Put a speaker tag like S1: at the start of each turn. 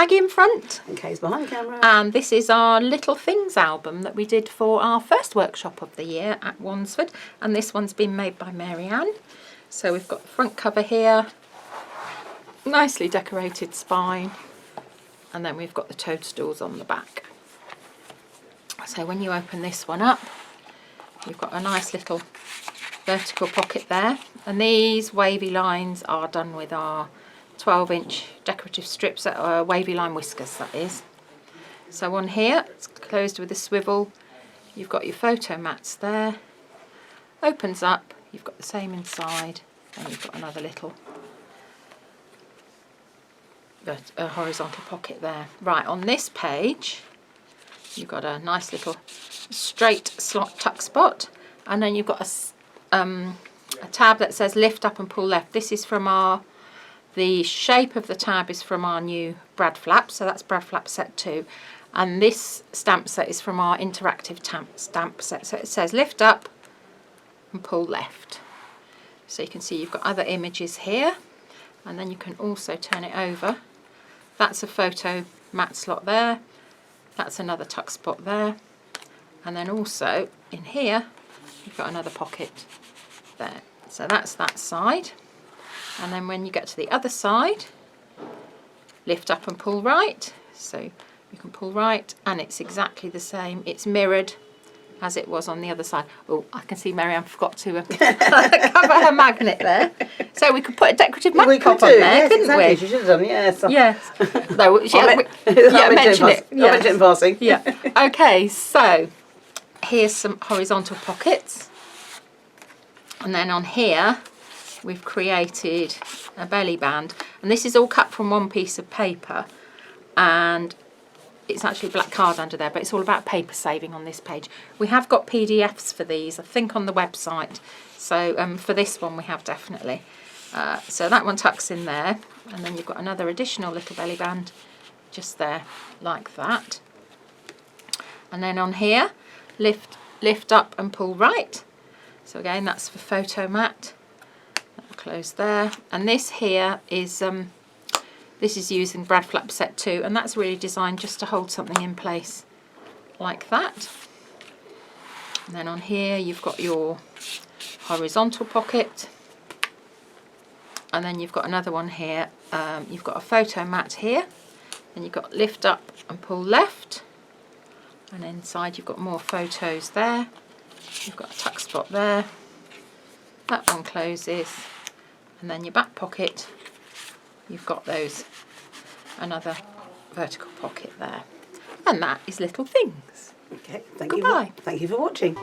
S1: Maggie in front.
S2: And Kay's behind the camera.
S1: And this is our Little Things album that we did for our first workshop of the year at Wansford. And this one's been made by MaryAnn. So we've got the front cover here, nicely decorated spine, and then we've got the toadstools on the back. So when you open this one up, you've got a nice little vertical pocket there, and these wavy lines are done with our 12-inch decorative strips that are wavy line whiskers, that is. So on here, it's closed with a swivel. You've got your photo mats there. Opens up, you've got the same inside, and you've got another little horizontal pocket there. Right, on this page, you've got a nice little straight slot tuck spot, and then you've got a tab that says lift up and pull left. This is from the shape of the tab is from our new brad flap, so that's brad flap set 2, and this stamp set is from our interactive stamp set, so it says lift up and pull left. So you can see you've got other images here, and then you can also turn it over. That's a photo mat slot there, that's another tuck spot there, and then also in here you've got another pocket there. So that's that side, and then when you get to the other side, lift up and pull right. So you can pull right, and it's exactly the same, it's mirrored as it was on the other side. Oh, I can see MaryAnn forgot to cover her magnet there. So we could put a decorative magnet on there,
S2: yes,
S1: couldn't
S2: exactly.
S1: we?
S2: She should have done, yes.
S1: Yes. No,
S2: mention it. Yes. I'll mention it in passing.
S1: Yeah. Okay, so here's some horizontal pockets. And then on here, we've created a belly band. And this is all cut from one piece of paper. And it's actually black card under there, but it's all about paper saving on this page. We have got PDFs for these, I think, on the website. So for this one we have definitely. So that one tucks in there, and then you've got another additional little belly band just there, like that. And then on here, lift up and pull right. So again, that's for photo mat. That'll close there. And this here is this is using brad flap set 2, and that's really designed just to hold something in place like that. And then on here you've got your horizontal pocket, and then you've got another one here. You've got a photo mat here, and you've got lift up and pull left, and inside you've got more photos there. You've got a tuck spot there, that one closes, and then your back pocket, you've got another vertical pocket there, and that is Little Things.
S2: Okay,
S1: Goodbye.
S2: Thank you for watching.